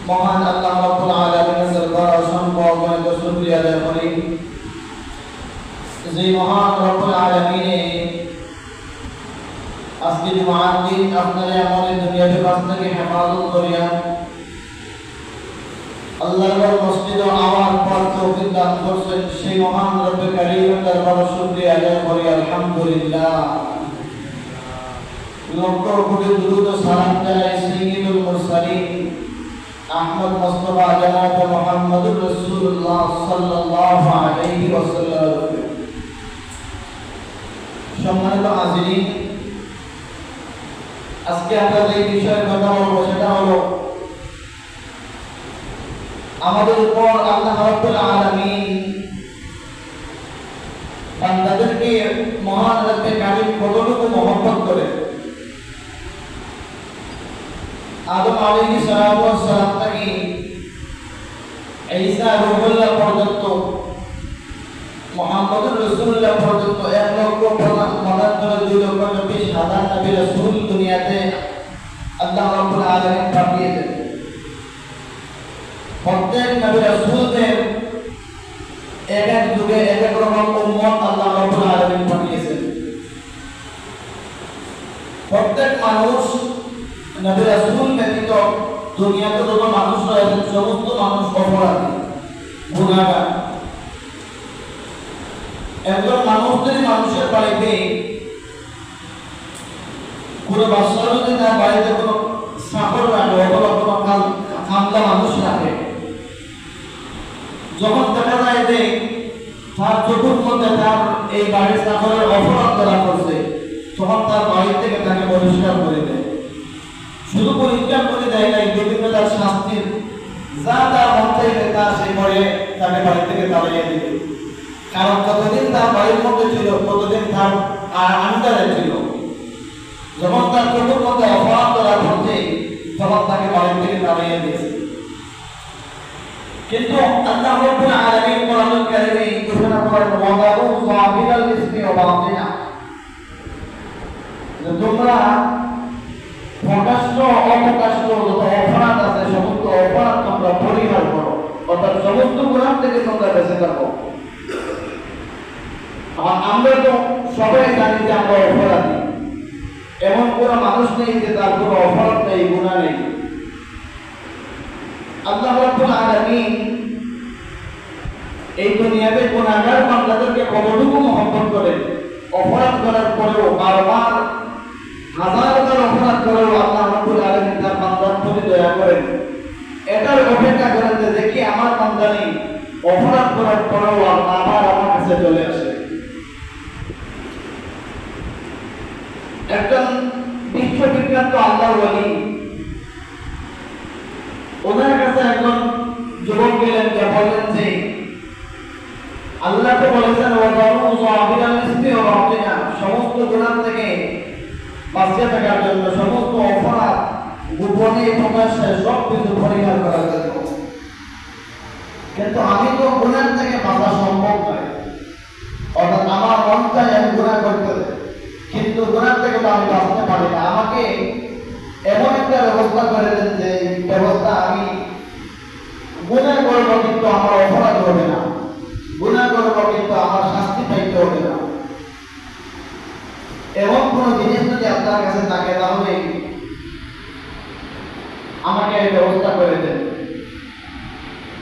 মহান আল্লাহ রাব্বুল আলামিনের দরবারে অসংখ্য অগণিত শুকরিয়া আদায় করি যে মহান রব্বুল আলামিনে আজকে জুমার দিন আপনারা আমাদের দুনিয়াতে কাছ থেকে হেফাজত করিয়া আল্লাহর মসজিদে আমার পর তৌফিক দান করছেন সেই মহান রব্বে কারীমের দরবারে শুকরিয়া আদায় করি আলহামদুলিল্লাহ। লক্ষ কোটি দুরূদ ও সালাম জানাই সাইয়্যিদুল মুরসালিন আহমদ মুস্তাফা জনাব মুহাম্মদুর রাসূলুল্লাহ সাল্লাল্লাহু আলাইহি ওয়াসাল্লাম। সম্মানিত হাজিরিন, আজকে আমরা যে বিষয়ে কথা বলবো সেটা হলো আমাদের উপর আল্লাহ রাব্বুল আলামিন বান্দাদেরকে মহান রব্বে কারীম কতটুকু মহব্বত করে। আদম আলাইহিস সালাম থেকে ঈসা রূহুল্লাহ পর্যন্ত মুহাম্মদুর রাসূলুল্লাহ পর্যন্ত 1,50,000 নবী রাসূল দুনিয়াতে আল্লাহ রাব্বুল আলামিন পাঠিয়েছেন। প্রত্যেক নবী রাসূলদের এক এক যুগে এক এক রকম উম্মত আল্লাহ রাব্বুল আলামিন পাঠিয়েছেন। প্রত্যেক মানুষ নবী রাসূল ব্যতীত দুনিয়াতে যত মানুষ রয়েছেন সমস্ত মানুষ অপরাধী, গুনাহগার। একজন মানুষ যদি মানুষের বাড়িতে কোনো বাচ্চা যদি তার বাড়িতে কোনো সাফর রাখে অথবা কোনো খামলা মানুষ রাখে, যখন দেখা যায় যে তার চোখের মধ্যে তার এই বাড়ির সাফরের অপরাধ করা করছে, তখন তার বাড়ি থেকে তাকে বহিষ্কার করে দেয়। শুধু পরিষ্কার করে দেয় নাই, বিভিন্ন তার শাস্তির যা তার মন থেকে তা সে করে তাকে বাড়ি থেকে তাড়িয়ে দেবে। কারণ যতদিন তার বাড়ির মধ্যে ছিল ততদিন তার আন্ডারে ছিল। যখন তার চোখের মধ্যে অপরাধ করা করছে তখন তাকে বাড়ি থেকে তাড়িয়ে দিয়েছে। কিন্তু আল্লাহ রাব্বুল আলামিন কোরআনুল কারীমে ঘোষণা করেন ওয়াদাউ যাহিরাল ইসমি ওয়া বাতিনা, যে তোমরা প্রকাশ্য অপ্রকাশ্য যত অপরাধ আছে সমস্ত অপরাধ তোমরা পরিহার করো, অর্থাৎ সমস্ত গুনাহ থেকে তোমরা বেঁচে থাকো। আমরা তো সবাই জানি যে আমরা অপরাধী, এমন কোনো মানুষ নেই যে তার কোনো অপরাধ নেই, গুনাহ নেই। আল্লাহ রাব্বুল আলামিন এই দুনিয়াতে গুনাহগার বান্দাদেরকে কতটুকু মহব্বত করেন। অপরাধ করার পরেও বারবার হাজার হাজার অপরাধ করেও আল্লাহ রাব্বুল আলামিন তার বান্দার প্রতি দয়া করেন। এটার অপেক্ষা করেন যে দেখি আমার বান্দা নেই, অপরাধ করার পরেও আবার আমার কাছে চলে আসে। একজন বিশ্ববিখ্যাত আল্লাহর ওয়ালি, ওনার কাছে একজন যুবক গেলেন, যে বললেন যে আল্লাহ তো বলেছেন ওয়াদাউ যাহিরাল ইসমি ওয়া বাতিনা, সমস্ত গুনাহ থেকে বাঁচিয়ে থাকার জন্য, সমস্ত অপরাধ গোপনে প্রকাশ্যে সব কিছু পরিহার করার জন্য। কিন্তু আমি তো গুনাহ থেকে বাঁচা সম্ভব নয়, অর্থাৎ আমার মন চাই আমি গুনাহ করতে, কিন্তু গুনাহ থেকে তো আমি বাঁচতে পারি না। আমাকে এমন একটা ব্যবস্থা করে দেন যে ব্যবস্থা আমি গুনাহ করবো কিন্তু আমার অপরাধ হবে না, গুনাহ করবো কিন্তু আমার শাস্তি পাইতে হবে না। এমন কোন জিনিস যদি আপনার কাছে থাকে তাহলে আমাকে এই ব্যবস্থা করে দেন।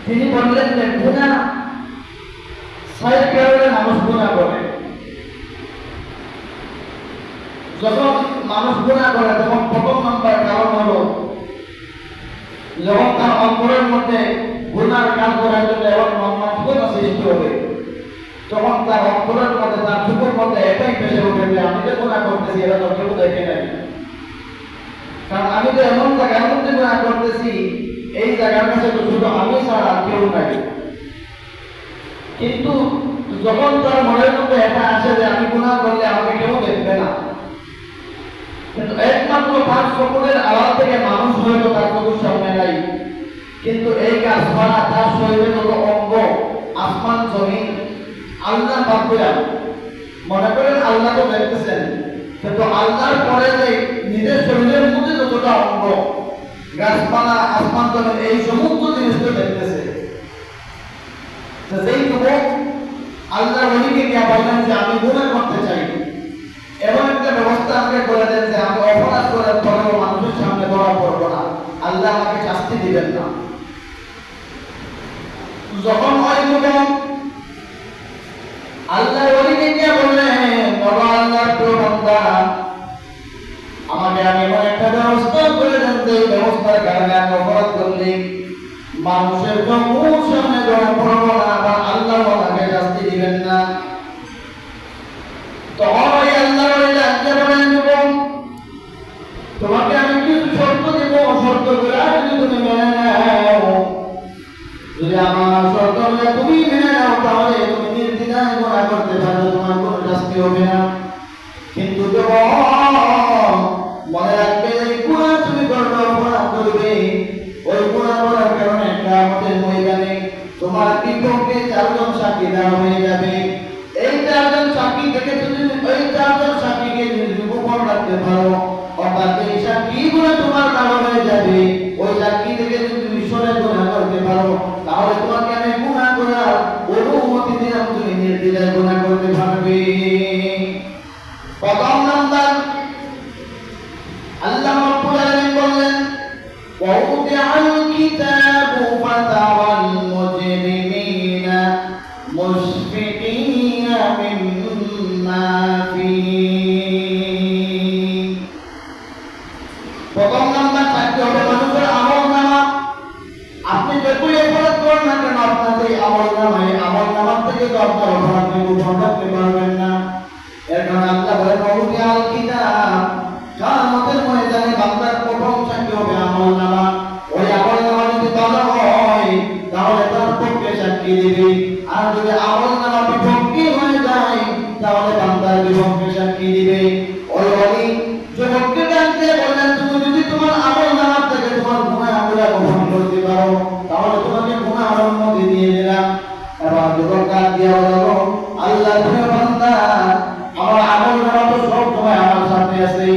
তিনি বললেন যে গুনাহ ৬০ কারণে মানুষ গুনাহ করে। যখন মানুষ গুনাহ করে তখন প্রথম নম্বর কারণ হলো যখন তার অন্তরের মধ্যে গুনার কাজ করার জন্য এবং মানসিকতা সৃষ্টি হবে, তখন তার অন্তরের মধ্যে তার চোখের মধ্যে এটাই ভেসে উঠে যে আমি যে গুনাহ করতেছি এটা তো কেউ দেখে নাই। কারণ আমি তো এমন জায়গার মধ্যে গুনাহ করতেছি, এই জায়গার কাছে তো শুধু আমি ছাড়া কেউ নাই। কিন্তু যখন তার মনের মধ্যে এটা আসে যে আমি গুনাহ করলে আমাকে কেউ দেখবে না, কিন্তু একমাত্র তার চোখের আড়াল থেকে মানুষ হয়তো তার চোখের সামনে নাই, কিন্তু এই কাজ করা তার শরীরের যত অঙ্গ, আসমান জমিন, আল্লাহ বাদে মনে করেন আল্লাহ তো দেখতেছেন, কিন্তু আল্লাহর পরে যে নিজের শরীরের মধ্যে যতটা অঙ্গ, গাছপালা, আসমান জমিন, এই সমস্ত জিনিস তো দেখতেছে। যেই যুবক আল্লাহ ওলিকে গিয়ে বললেন যে আমি গুনাহ করতে চাই, এমন একটা ব্যবস্থা আমাকে করে দেন যে আমি অপরাধ করার পরেও মানুষের সামনে ধরা পড়বো না, আল্লাহ আমাকে শাস্তি দিবেন না। যখন ওই যুবক আল্লাহ ওলিকে গিয়ে বললেন বাবা আল্লাহর প্রিয় বান্দা, আমাকে আমি এমন একটা ব্যবস্থা করে দেন যে ব্যবস্থার কারণে আমি অপরাধ করলি, মানুষের চোখের সামনে ধরা পড়বো না, আবার আল্লাহ আমাকে শাস্তি দিবেন না। তখন ওই আল্লাহ বলেন, তোমাকে আমি কিছু শর্ত দেব, শর্ত করে যদি তুমি মেনে নাও, যদি আমার শর্ত তুমি মেনে নাও, তাহলে তুমি নির্দ্বিধায় গুনাহ করতে পারো, তোমার কোনো শাস্তি হবে না। কিন্তু মনে রাখবে, এই গুনাহ তুমি করবে, অপরাধ করবে, ওই গুনাহ করার কারণে কিয়ামতের ময়দানে তোমার বিপক্ষে 4 জন সাক্ষী দেওয়া হয়ে যাবে। এই 4 জন সাক্ষী থেকে তুমি ওই 4 জন সাক্ষীকে যদি গোপন রাখতে পারো, অর্থাৎ এই সাক্ষীগুলো তোমার ভালো হয়ে যাবে, ওই সাক্ষী থেকে যদি তুমি সরে গুনাহ করতে পারো, তাহলে তোমাকে আমি গুনাহ করার অনুমতি দিলাম, তুমি নির্দ্বিধায় গুনাহ করতে পারবে। প্রথম নাম্বার, আল্লাহ রাব্বুল আলামিন বললেন, ওয়াউদিআল কিতাবু ফাতারাল মুজরিমিনা মুশফিকিনা মিম্মা ফীহি। প্রথম নাম্বার থাকতে হবে মানুষের আমলনামা। আপনি যতই অপরাধ করেন না কেন, আপনার এই আমলনামার থেকে তো আপনার অপরাধকে গোপন রাখতে পারবেন না। এর কারণে আল্লাহ বলেন, ওয়াউদিআল কিতাব, কিয়ামতের ময়দানে বান্দার প্রথম সাক্ষী হবে আমলনামা। ওই আমলনামা যদি ভালো হয়, তাহলে তার পক্ষে সাক্ষী দিবে, আর যদি আমলনামা বিপক্ষে হয়ে যায়, তাহলে বান্দার বিপক্ষে সাক্ষী দিবে। ওই যুবককে ডাকতে বললেন, তুমি যদি তোমার আমলনামা থেকে তোমার গুনাহগুলো গোপন করতে পারো, তাহলে তোমাকে গুনাহের অনুমতি দিয়ে দিলাম। এবার যুবক ডাক দিয়ে বলল, আল্লাহ তুমি বান্দা, আমার আমলনামা তো সব সময় আমার সাথে আছে,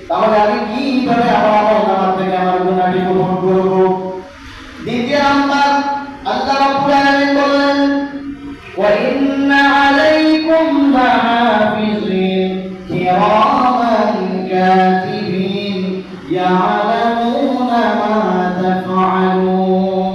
তাহলে আমি কিভাবে আমার আমলনামা থেকে আমার গুনাহটি গোপন করব? দ্বিতীয় নাম্বার, আল্লাহ রাব্বুল আলামিন বলেন, ওয়া ইন্না আলাইকুম লাহাফিজিন কিরামান কাতিবিন ইয়ালামুনা মা তাফআলুন।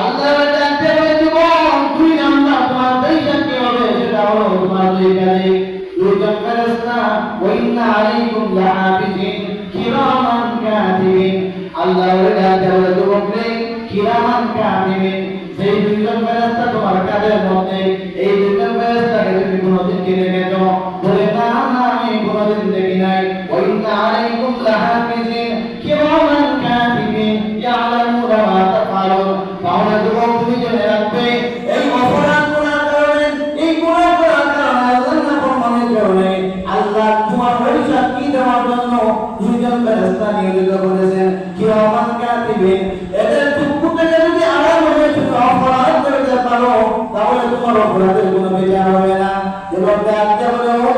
আল্লাহ জানতে বলে জীবন, দুই নাম্বার তোমার দেশে কি হবে, সেটা হলো তোমার দুই কাজে, দুইজন ফেরেশতা, ওয়া ইন্না আলাইকুম লাহাফিজিন কিরামান কাতিবিন। আল্লাহ জানতে বলে যুবকরে, কিরামান কাতিবিন, সেই দুইজন ফেরেশতা তোমার কাজের মধ্যে, এই দুইজন ফেরেশতাকে তুমি কোনোদিন কি দেখেছো? বলে না, আমি কোনোদিন দেখি নাই। ওয়া ইন্না আলাইকুম লাহাফিজিন কিরামান কাতিবিন ইয়ালামুনা মা তাফআলুন। তাহলে যুবক তুমি জেনে রাখবে, এই অপরাধ করার কারণে, এই গুনাহ করার কারণে, আল্লাহর নাফরমানির কারণে আল্লাহ তোমার ওই সাক্ষী দেওয়ার জন্য দুইজন ফেরেশতা নিয়োজিত করেছেন, কিরামান কাতিবিন। এদের চুপ থেকে যদি আড়াল হয়ে তুমি অপরাধ করতে পারো, তাহলে তোমার অপরাধের কোনো বিচার হবে না। এবং ডাকতে বলে, ও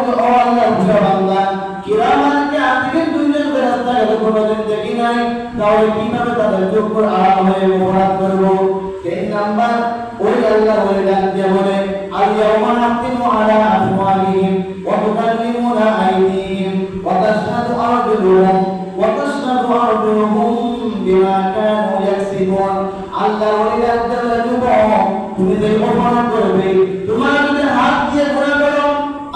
আল্লাহর বান্দা, কিরামান কাতিবিন দুইজন ফেরেশতা এত কোনোদিন দেখি নাই, তাহলে কিভাবে তাদের চোখ আড়াল হয়ে অপরাধ করবো? 3 নাম্বার, ওই আল্লাহ বলে ডাকতে বলে, আল ইয়াওমা নাখতিমু আলা আফওয়াহিহিম ওয়া তুকাল্লিমুনা আইদিহিম ওয়া তাশহাদু আরজুলুহুম ওয়া তাশহাদু আরজুলুহুম বিমা কানু ইয়াকসিবুন। আল্লাহ বলে ডাকতে বলে, যুবক তুমি যে অপরাধ করবে, তোমার যদি হাত দিয়ে গুনাহ করো,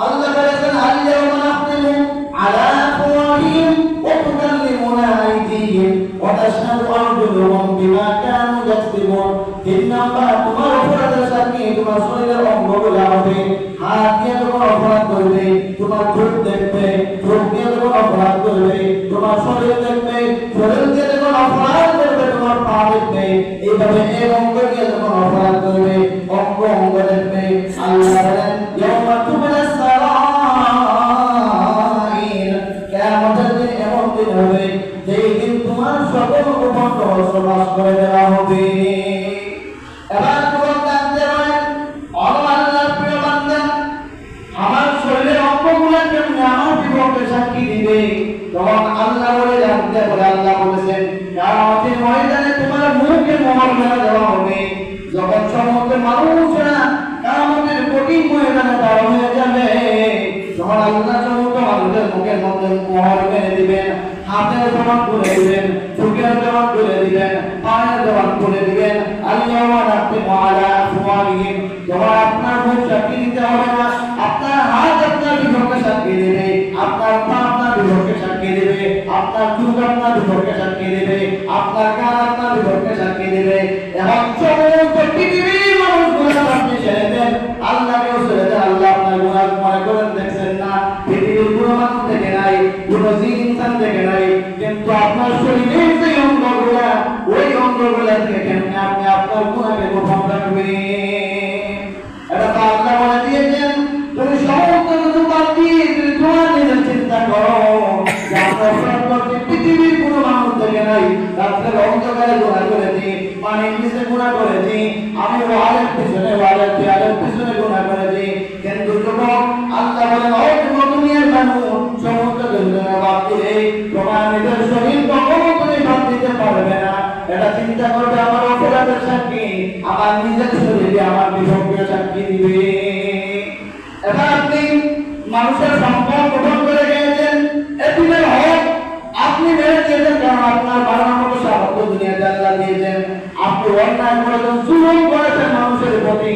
আল্লাহ বলেছেন, আল ইয়াওমা নাখতিমু আলা আফওয়াহিহিম ওয়া তুকাল্লিমুনা আইদিহিম ওয়া তাশহাদু আরজুলুহুম বিমা কানু ইয়াকসিবুন। 3 নাম্বার, তোমার অপরাধের সাক্ষী তোমার শরীরের অঙ্গগুলো হবে। হাত দিয়ে যখন অপরাধ করবে, তোমার চোখ দেখবে, চোখ দিয়ে যখন অপরাধ করবে, তোমার শরীর দেখবে, শরীর দিয়ে যখন অপরাধ করবে, তোমার পা দেখবে। এইভাবে এক অঙ্গ দিয়ে যখন অপরাধ করবে, অঙ্গ দেখবে। আল্লাহ বলেন, ইয়াওমা তুবলাস সারাইর, কিয়ামতের দিন এমন দিন হবে, যেই দিন তোমার সকল গোপন রহস্য ফাঁস করে দেওয়া হবে। এবার যুবক ডাকতে বলেন, আল্লাহর প্রিয় বান্দা, আমার শরীরের অঙ্গগুলো কেমনে আমার বিপক্ষে সাক্ষী দিবে? তখন আল্লাহ বলে ডাকতে বলে, আল্লাহ বলেছেন, কিয়ামতের ময়দানে তোমার মুখে মোহর মেরে দেওয়া হবে। যখন সমস্ত মানুষরা কিয়ামতের কঠিন ময়দানে দাঁড় হয়ে যাবে, তখন আল্লাহ সমস্ত মানুষের মুখের মধ্যে মোহর মেরে দিবেন, হাতের জবান করে দিবেন, চোখের জবান করে দিবেন, পায়ের জবান করে দিবেন। আল্লাহু নাখতিমু আলা আফওয়াহিহিম, যখন আপনার মুখ সাক্ষী দিতে হবে না, আপনার হাত আপনার বিপক্ষে সাক্ষী দেবে, আপনার পা আপনার বিপক্ষে সাক্ষী দেবে, আপনার চোখ আপনার বিপক্ষে থেকে কেমনে আপনি আপনার গুনাহকে গোপন রাখবেন? এটা তো আল্লাহ বলে দিয়েছেন, তুমি সমস্ত কিছু বাদ দিয়ে তুমি তোমার নিজের চিন্তা করো যে আমরা অপরাধ করছি, পৃথিবীর কোনো মানুষ দেখে নাই, রাত্রের অন্ধকারে গুনাহ করেছি, পানির নিচে গুনাহ করেছি, আমি ওয়ালের পিছনে ওয়ালের দেয়ালের পিছনে গুনাহ করেছি, কিন্তু যুবক আল্লাহ বলেন, ও যুবক দুনিয়ার মানুষ, সমস্ত দুনিয়া বাদ দিয়ে তোমার নিজের শরীর কখনো তুমি বাদ দিতে পারবে না। এটা চিন্তা করবে আমার অপরাধের সাক্ষী, আমার নিজের শরীরে আমার বিভক্তি সাক্ষী দিবে। এবার আপনি মানুষের সম্পদ গঠন করে গিয়েছেন, এতিমের হক আপনি মেরে দিয়েছেন, কারণ আপনার বাড়ানোর মতো সামর্থ্য দুনিয়াতে আল্লাহ দিয়েছেন। আপনি অন্যায় করেছেন, জুলুম করেছেন মানুষের প্রতি,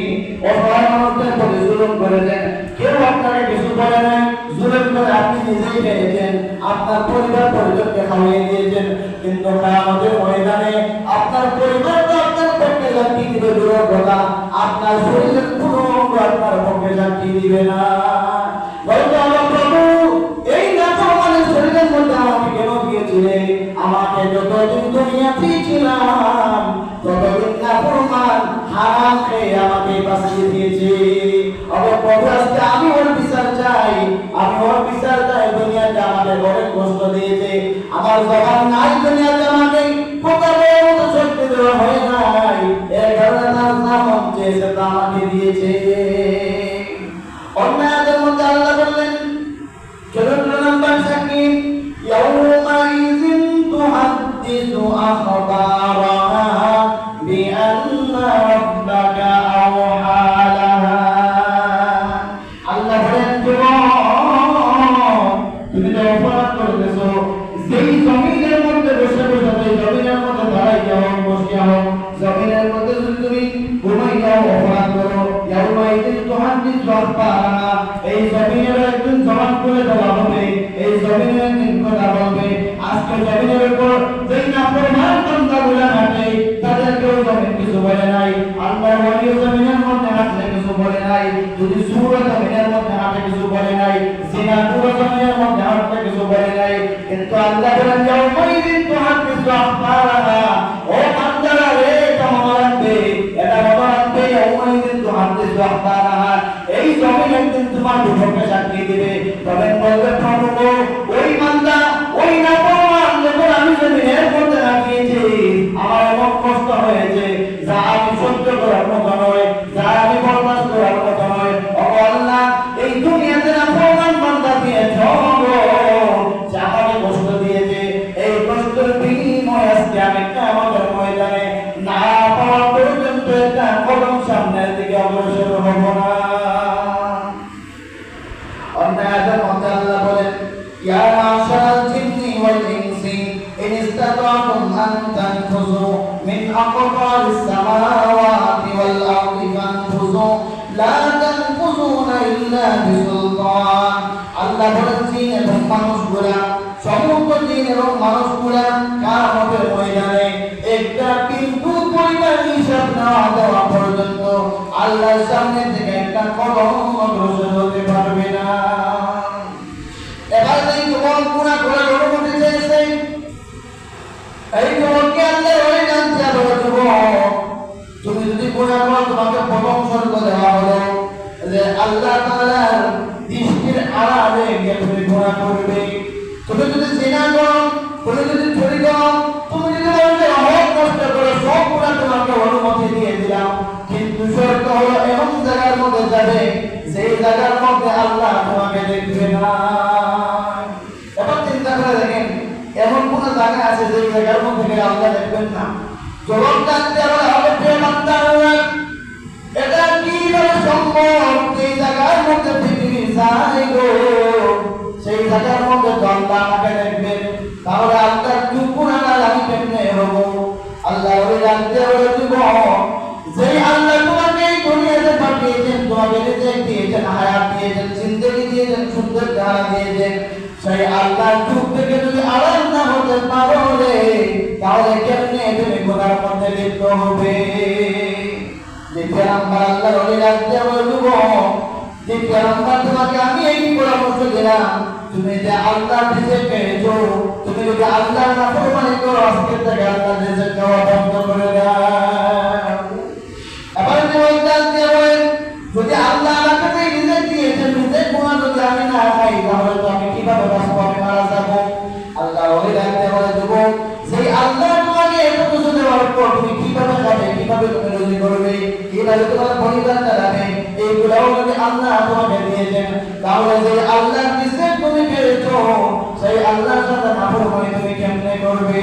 অসহায় মানুষদের প্রতি জুলুম করেছেন, কেউ আপনাকে কিছু বলে নাই, জুলুম করে আপনি নিজেই পেয়েছেন, আপনার পরিবার পরিজনকে খাওয়িয়ে দিয়েছেন, কিন্তু কিয়ামতের ময়দানে আপনার পরিবার তো আপনার পক্ষে সাক্ষী দিবে দূরের কথা, আপনার শরীরের কোনো অঙ্গ আপনার পক্ষে সাক্ষী দিবে না। বলতে হবে, প্রভু এই নাফরমানের শরীরের মধ্যে আমাকে কেন দিয়েছিলেন? আমাকে যতদিন দুনিয়াতে ছিলাম ততদিন নাফরমান হারাম খেয়ে আমাকে বাঁচিয়ে দিয়েছে। আবার প্রভু আজকে আমি ওর বিচার চাই, আমি ওর বিচার চাই। দুনিয়াতে আমাকে অনেক কষ্ট দিয়েছে, আমার জবান নাই, দুনিয়াতে আমাকে কথা বলার মতো শক্তি দেওয়া হয় নাই, এর কারণে তার নাম চেয়েছে তা আমাকে দিয়েছে। অন্যায়ের মধ্যে আল্লাহ বললেন, 14 নম্বর সাক্ষী, ইয়াউমাইযিন তুহাদ্দিসু আখবারাহা বিআন্না রাব্বাকা আওহা লাহা। আল্লাহ বলেন, তুমি যে অপরাধ করেছো, সেই জমিনের মধ্যে বসে বসে, সেই জমিনের মধ্যে দাঁড়াই যাও, বসে যাও, জমিনের মধ্যে যদি তুমি ঘুমাই যাও, অপরাধ করো, ইয়াউমাইযিন তুহাদ্দিসু আখবারাহা, এই জমিনের একদিন জবান করে দেওয়া হবে, এই জমিনের একদিন কথা বলবে। আজকে জমিনের উপর যেই নাফরমান বান্দাগুলো হাঁটে তাদেরকেও জমিন কিছু বলে নাই, আল্লাহর ওলিও জমিনের মধ্যে হাঁটলে কিছু বলে নাই, যদি সূরা জমিনের মধ্যে হাঁটে কিছু বলে নাই, জিনা পুরো জমিনের মধ্যে হাঁটলে কিছু বলে নাই, কিন্তু আল্লাহ বলেন, ইয়াউমাইযিন তুহাদ্দিসু আখবারাহা, ও বান্দারা রে, এটা মনে রাখবে, এটা মনে রাখবে, ইয়াউমাইযিন তুহাদ্দিসু আখবারাহা, এই জমিন একদিন তোমার বিপক্ষে সাক্ষী দিবে। তবে বলবে, প্রভু ওই বান্দা ওই নাফরমান যখন আমি জমিনের মধ্যে রাখিয়েছি, আমার এমন কষ্ট হয়েছে যা আমি সহ্য করার মতো নয়, যা আমি বরদাস্ত করার মতো নয়। ও আল্লাহ, এই দুনিয়াতে নাফরমান বান্দা দিয়েছ, যা আমাকে কষ্ট দিয়েছে, এই কষ্টের বিনিময় আজকে আমি কিয়ামতের ময়দানে না পাওয়া পর্যন্ত একটা কদম সামনের দিকে অগ্রসর হব না। অন্যায়ের মধ্যে আল্লাহ বলেন, ইয়া মাশারাল জিন্নি ওয়াল ইনসি ইন ইসতাতাতুম আন তানফুযু মিন আকতারিস সামাওয়াতি ওয়াল আরদি ফানফুযু লা তানফুযুনা ইল্লা বিসুলতান। আল্লাহ বলেন, জিন এবং মানুষগুলা, সমস্ত জিন এবং মানুষগুলা কিয়ামতের ময়দানে একটা বিন্দু পরিমাণ হিসাব না দেওয়া পর্যন্ত আল্লাহর সামনে থেকে একটা কদম অগ্রসর হতে পারবে না। এবার এই যুবক গুনাহ করে অনুমতি চেয়েছে, এই যুবককে আল্লাহ ওই জানতে হবে, যুবক তুমি যদি গুনাহ করো তোমাকে প্রথম স্বর্গ দেওয়া হলো যে আল্লাহ তাআলার দৃষ্টির আড়ালে গিয়ে তুমি গুনাহ করবে। তুমি যদি জিনা করো, তুমি যদি চুরি করো, তুমি যদি বলতে হক নষ্ট করো, সব গুনাহ তোমাকে অনুমতি দিয়ে দিলাম, কিন্তু শর্ত হলো এমন জায়গার মধ্যে যাবে যেই জায়গার মধ্যে আল্লাহ তোমাকে দেখবে না। এবার চিন্তা করে দেখেন, এমন কোন জায়গা আছে যে জায়গার মধ্যে আল্লাহ দেখবেন না? যখন জানতে হবে প্রেমাত্মা, এটা কিভাবে সম্ভব? সেই জায়গার মধ্যে পৃথিবী যাই গো, সেই জায়গার মধ্যে আল্লাহ আমাকে দেখবেন, তাহলে আল্লাহর কি গুনাহ আমি কেমনে হব? আল্লাহ ওই জানতে হবে, যুবক যেই আল্লাহ তোমাকে এই দুনিয়াতে পাঠিয়েছেন, তোমাকে রিজিক দিয়েছেন, হায়াত দিয়েছেন, জিন্দেগি দিয়েছেন, সুন্দর চেহারা দিয়েছেন, সেই আল্লাহর চোখ থেকে যদি আড়াল না হতে পারো রে, তাহলে কেমনে তুমি গুনার মধ্যে লিপ্ত হবে? দ্বিতীয় নাম্বার আল্লাহর ওলি রাখতে হবে, যুবক দ্বিতীয় নাম্বার তোমাকে আমি এই পরামর্শ দিলাম, তুমি যে আল্লাহর রিজিক পেয়েছো, তুমি যদি আল্লাহর নাফরমানি করো, আজকে থেকে আল্লাহর রিজিক খাওয়া বন্ধ করে দেয়। এবার যুবক ডাক দিয়ে বলেন, যদি আল্লাহ আমাকে নিজে দিয়েছেন, নিজে গুনাহ যদি আমি না খাই, তাহলে তো আমি কিভাবে বাঁচবো, আমি মারা যাবো। আল্লাহ ওই ডাক দিয়ে বলে, যুবক, সেই আল্লাহ তোমাকে এত কিছু দেওয়ার পর তুমি কিভাবে খাবে, কিভাবে তুমি রুজি করবে, কিভাবে তোমার পরিবার চালাবে, এইগুলাও যদি আল্লাহ তোমাকে দিয়েছেন, তাহলে যে আল্লাহ দিয়েছে তুমি পেয়েছো, সেই আল্লাহর সাথে নাফরমানি তুমি কেমনে করবে?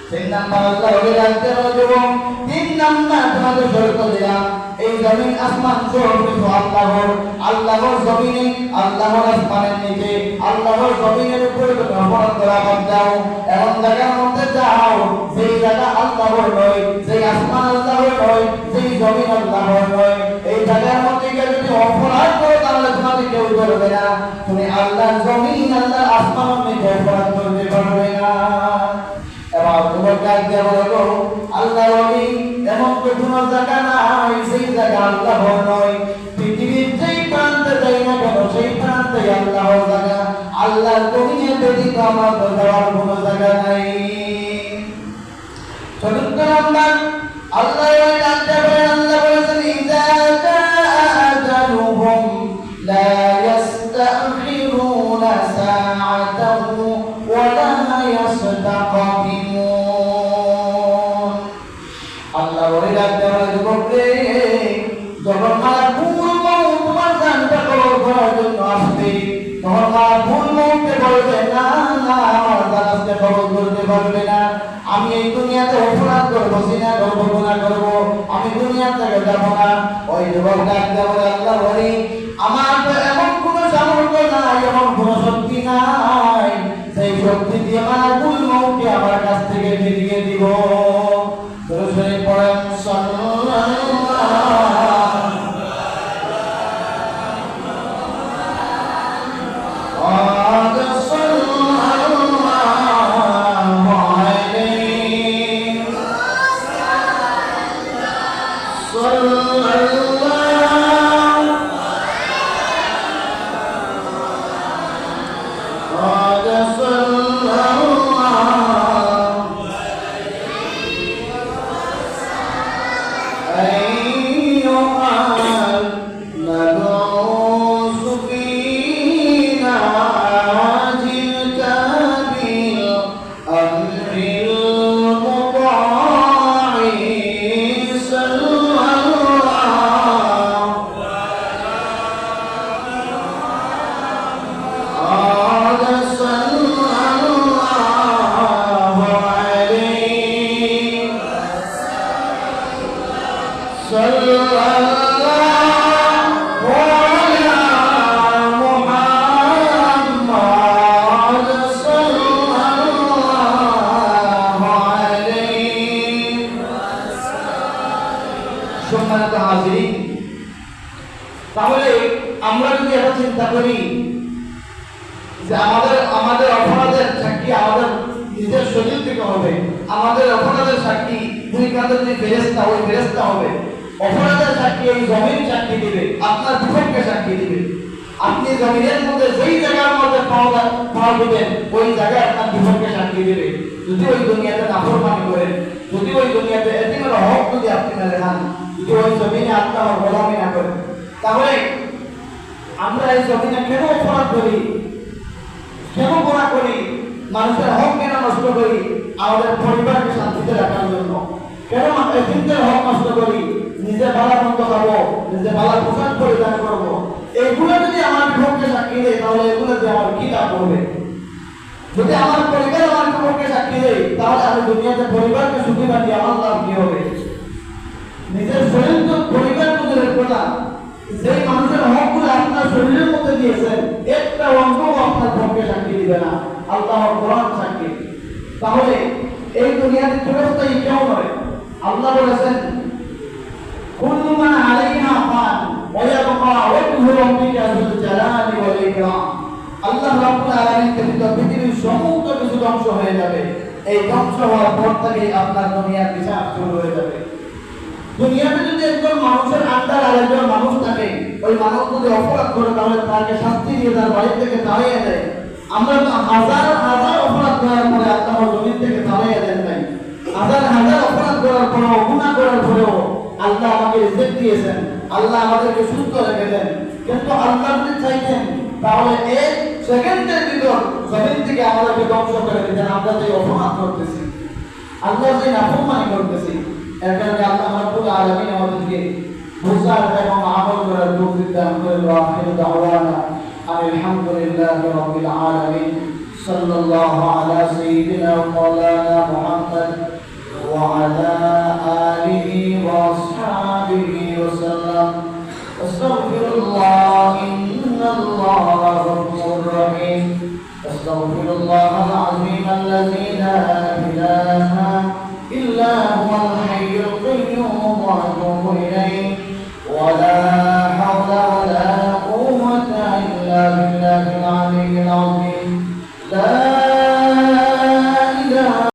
তিন নাম্বার আল্লাহ ওই ডাক দিয়ে বলে, যুবক, তিন নাম্বার তোমাদের শর্ত দিলাম, এই জমিন আসমান সব কিছু আল্লাহর। আল্লাহর জমিনে, আল্লাহর আসমানের নিচে, আল্লাহর জমিনের উপরে তুমি অপরাধ করা বাদ দাও, এমন জায়গার মধ্যে যাও সেই জায়গা আল্লাহর নয়, সেই আসমান আল্লাহর নয়, সেই জমিন আল্লাহর নয়, এই জায়গার মধ্যে গিয়ে যদি অপরাধ করো তাহলে তোমাকে কেউ করবে না। তুমি আল্লাহর জমিন, আল্লাহর আসমানের নিচে অপরাধ করতে পারবে না। এবার তোমার কাজ দিয়ে বলো, আল্লাহ রবি এমন কোনো জায়গা নাই সেই জায়গা আল্লাহর নয়। পৃথিবীর যেই প্রান্তে যাই না কেন সেই প্রান্তে আল্লাহর জায়গা। আল্লাহর জমিনে ব্যতীত আমার যাওয়ার কোনো জায়গা নাই। চতুর্থ নাম্বার আল্লাহ ওই ডাকতে বলেন, আল্লাহ বলেছেন, ইযা জাআ আজালুহুম লা ইস্তাখিরুনা সাআতান ওয়া লা ইস্তাকদিমুন। আল্লাহ ওই ডাকতে বলে, যুবক রে, যখন মালাকুল মউত তোমার জানটা কবর করার জন্য আসবে, তখন মালাকুল মউতকে বলবে, না না, আমার জানাজকে কবর করতে পারবে না, আমি এই দুনিয়াতে অপরাধ করবো, জিনা করবো, গুনাহ করবো, আমি দুনিয়া থেকে যাবো না। ওই যুবক ডাকতে বলে, আল্লাহ বলি, আমার তো এমন কোনো সামর্থ্য নাই, এমন কোনো শক্তি নাই, সেই শক্তি দিয়ে মালাকুল মউতকে আমার কাছ থেকে ফিরিয়ে দিব। দরুদ পড়েন, সম্মানিত হাজিরিন, তাহলে আমরা যদি এটা চিন্তা করি যে আমাদের অপরাধের সাক্ষী আমাদের নিজের শরীর থেকে হবে, আমাদের অপরাধের সাক্ষী দুই কাঁধের যে ফেরেশতা, ওই ফেরেশতা হবে। অপরাধের সাক্ষী এই জমিন সাক্ষী দিবে, আপনার বিপক্ষে সাক্ষী দিবে। আপনি জমিনের মধ্যে যেই জায়গার মধ্যে পা দিবেন, ওই জায়গায় আপনার বিপক্ষে সাক্ষী দিবে। যদি ওই দুনিয়াতে নাফরমানি করেন, যদি ওই দুনিয়াতে এতিমের হক যদি আপনি মেরে খান, যদি ওই জমিনে আপনার গোলামি না করেন, তাহলে আমরা এই জমিনে কেন অপরাধ করি, কেন গুনাহ করি, মানুষের হক কেন নষ্ট করি? আমাদের পরিবারকে শান্তিতে রাখার জন্য। কেন এতিমদের হক নষ্ট করি? নিজে ভালো মন্দ খাবো, নিজে ভালো পোশাক পরিধান করবো। এইগুলো যদি আমার বিপক্ষে সাক্ষী দেয়, তাহলে এগুলো দিয়ে আমার কি লাভ হবে? যদি আমার পরিবার আমার বিপক্ষে সাক্ষী দেয়, তাহলে আমি দুনিয়াতে পরিবারকে সুখী বানিয়ে আমার লাভ কি হবে? নিজের শরীর তো পরিবার মধ্যে করলাম, যেই মানুষের হকগুলো আপনার শরীরের মধ্যে দিয়েছেন, একটা অঙ্গ আপনার পক্ষে সাক্ষী দিবে না, আল্লাহর কোরআন সাক্ষী। তাহলে এই দুনিয়াতে চিরস্থায়ী কেউ নয়। আল্লাহ বলেছেন, কুল্লু মা আলাইহা ফান ওয়া ইয়াবকা ওয়াজহু রাব্বিকা যুল জালালি ওয়াল ইকরাম। আল্লাহ রাব্বুল আলামিন ব্যতীত পৃথিবীর সমস্ত কিছু ধ্বংস হয়ে যাবে। এই ধ্বংস হওয়ার পর থেকেই আপনার দুনিয়ার বিচার শুরু হয়ে যাবে। দুনিয়াতে যদি একজন মানুষের আন্ডার আরেকজন মানুষ থাকে, ওই মানুষ যদি অপরাধ করে, তাহলে তাকে শাস্তি দিয়ে তার বাড়ি থেকে তাড়িয়ে দেয়। আমরা তো হাজার হাজার অপরাধ করার পরে আপনার জমিন থেকে তাড়িয়ে দেন নাই, হাজার হাজার করার পরেও গুনাহ করার পরেও আল্লাহ আমাকে রিজিক দিয়েছেন, আল্লাহ আমাদেরকে সুস্থ রেখেছেন, কিন্তু আল্লাহ যদি চাইতেন তাহলে এক সেকেন্ডের ভিতর জমিন থেকে আমাদেরকে ধ্বংস করে দিতেন। আমরা যে অপমান করতেছি, আল্লাহ যে নাফরমানি করতেছি, এর কারণে আল্লাহ রাব্বুল আলামিন আমাদেরকে বুঝার এবং আমল করার তৌফিক দান করেন। ওয়া আখিরু দাওয়ানা আলহামদুলিল্লাহি রাব্বিল আলামিন। সাল্লাল্লাহু আলা সাইয়্যিদিনা ওয়া মাওলানা মুহাম্মদ ওয়া আলা আলিহি ওয়া আসহাবিহি ওয়া সাল্লাম। আস্তাগফিরুল্লাহ ইন্নাল্লাহা গফুরুর রহিম। আস্তাগফিরুল্লাহাল আযীম আল্লাযী লা ইলাহা ইল্লা হুয়াল হাইয়ুল কাইয়্যুম ওয়া আতুবু ইলাইহি ওয়া লা হাওলা ওয়া লা কুওয়াতা ইল্লা বিল্লাহিল আলিয়্যিল আযীম। লা